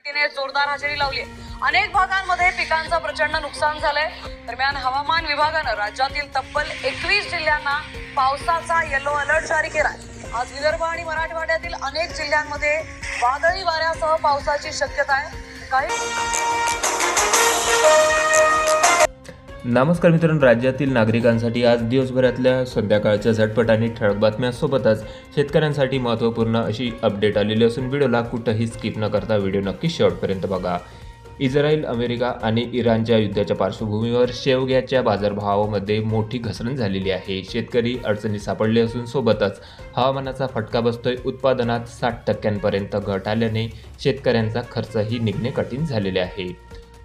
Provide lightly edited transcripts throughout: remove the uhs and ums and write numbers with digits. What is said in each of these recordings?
किनारपट्टीने जोरदार हजेरी लावली आहे। अनेक भागांमध्ये पिकांचं प्रचंड नुकसान झालंय। दरम्यान हवामान विभागानं राज्यातील तब्बल 21 जिल्ह्यांना पावसाचा येलो अलर्ट जारी केलाय। आज विदर्भ आणि मराठवाड्यातील अनेक जिल्ह्यांमध्ये वादळी वाऱ्यासह पावसाची शक्यता आहे। नमस्कार मित्रांनो, राज्यातील नागरिकांसाठी आज दिवसभरातल्या संध्याकाळच्या झटपट आणि ठळक बातम्यांसोबतच शेतकऱ्यांसाठी महत्त्वपूर्ण अशी अपडेट आलेली असून व्हिडिओला कुठंही स्किप न करता व्हिडिओ नक्की शेवटपर्यंत बघा। इस्रायल, अमेरिका आणि इराणच्या युद्धाच्या पार्श्वभूमीवर शेवग्याच्या बाजारभावामध्ये मोठी घसरण झालेली आहे। शेतकरी अडचणीत सापडले असून सोबतच हवामानाचा फटका बसतोय। उत्पादनात 60% घट आल्याने शेतकऱ्यांचा खर्चही निघणे कठीण झालेले आहे।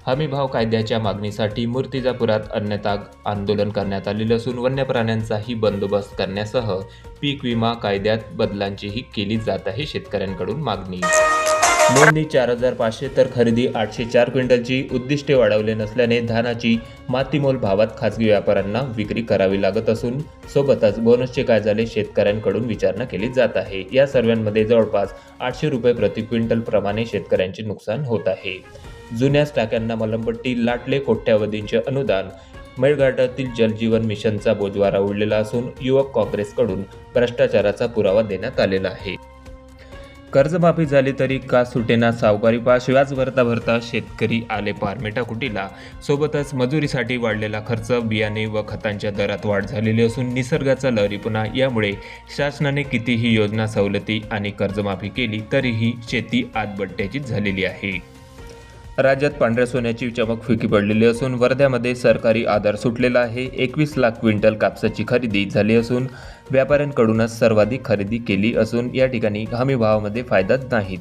हमीभाव कायद्याच्या मागणीसाठी मूर्तिजापुरात अन्नत्याग आंदोलन करण्यात आलेले असून वन्य प्राण्यांचाही बंदोबस्त करण्यासह पीक विमा कायद्यात बदलांचीही केली जात आहे शेतकऱ्यांकडून मागणी। नोंदणी 4500 तर खरेदी 804 क्विंटलची उद्दिष्टे वाढवले नसल्याने धानाची मातीमोल भावात खासगी व्यापाऱ्यांना विक्री करावी लागत असून सोबतच बोनसचे काय झाले शेतकऱ्यांकडून विचारणा केली जात आहे। या सर्वांमध्ये जवळपास 800 रुपये प्रति क्विंटल प्रमाणे शेतकऱ्यांचे नुकसान होत आहे। जुन्या टाक्यांना मलमपट्टी, लाटले कोट्यावधींचे अनुदान, मेळघाटातील जलजीवन मिशनचा बोजवारा उडलेला असून युवक काँग्रेसकडून भ्रष्टाचाराचा पुरावा देण्यात आलेला आहे। कर्जमाफी झाली तरी का सुटेना सावकारी पास, व्याज भरता भरता शेतकरी आले पार मेटाकुटीला। सोबतच मजुरीसाठी वाढलेला खर्च, बियाणे व खतांच्या दरात वाढ झालेली असून निसर्गाचा लहरीपणा यामुळे शासनाने कितीही योजना, सवलती आणि कर्जमाफी केली तरीही शेती आतबट्ट्याचीच झालेली आहे। राज्यात पांढऱ्या सोन्याची चमक फिकी पडलेली असून वर्ध्यामध्ये सरकारी आधार सुटलेला आहे। 21 लाख क्विंटल कापसाची खरेदी झाली असून व्यापाऱ्यांकडूनच सर्वाधिक खरेदी केली असून या ठिकाणी हमीभावामध्ये फायदाच नाही।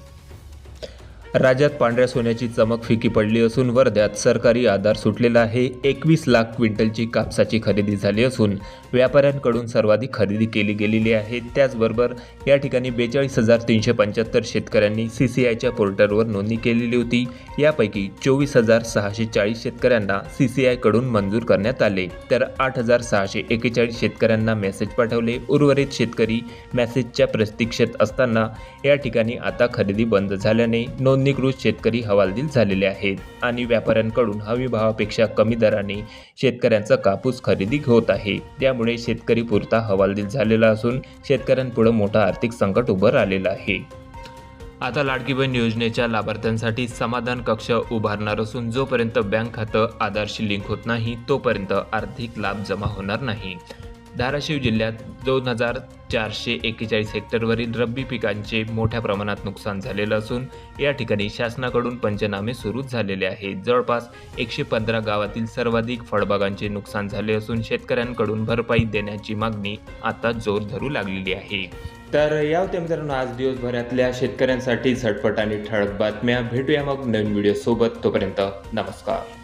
राज्यात पांढऱ्या सोन्याची चमक फिकी पडली असून वर्ध्यात सरकारी आधार सुटलेला आहे। 21 लाख क्विंटलची कापसाची खरेदी झाली असून व्यापाऱ्यांकडून सर्वाधिक खरेदी केली गेलेली आहे। त्याचबरोबर या ठिकाणी 42,375 शेतकऱ्यांनी CCIच्या पोर्टलवर नोंदणी केलेली होती। यापैकी 24,640 शेतकऱ्यांना CCIकडून मंजूर करण्यात आले तर 8,641 शेतकऱ्यांना मेसेज पाठवले। उर्वरित शेतकरी मेसेजच्या प्रतीक्षेत असताना या ठिकाणी आता खरेदी बंद झाल्याने नोंदणीकृत शेतकरी हवालदिल झालेले आहेत आणि व्यापाऱ्यांकडून हमीभावापेक्षा कमी दराने शेतकऱ्यांचा कापूस खरेदी होत आहे। त्यामुळे शेतकरी पुरता हवालदिल झालेला असून शेतकऱ्यांपुढे मोठा आर्थिक संकट उभं राहिलेलं आहे। आता लाडकी बहीण योजनेच्या लाभार्थ्यांसाठी समाधान कक्ष उभारणार असून जोपर्यंत बँक खातं आधारशी लिंक होत नाही तोपर्यंत आर्थिक लाभ जमा होणार नाही। धाराशिव जिल्ह्यात 2441 हेक्टरवरील रब्बी पिकांचे मोठ्या प्रमाणात नुकसान झालेलं असून या ठिकाणी शासनाकडून पंचनामे सुरू झालेले आहेत। जवळपास 115 गावातील सर्वाधिक फळबागांचे नुकसान झाले असून शेतकऱ्यांकडून भरपाई देण्याची मागणी आता जोर धरू लागलेली आहे। तर या होत्या मित्रांनो आज दिवसभरातल्या शेतकऱ्यांसाठी झटपट आणि ठळक बातम्या। भेटूया मग नवीन व्हिडिओ सोबत, तोपर्यंत नमस्कार।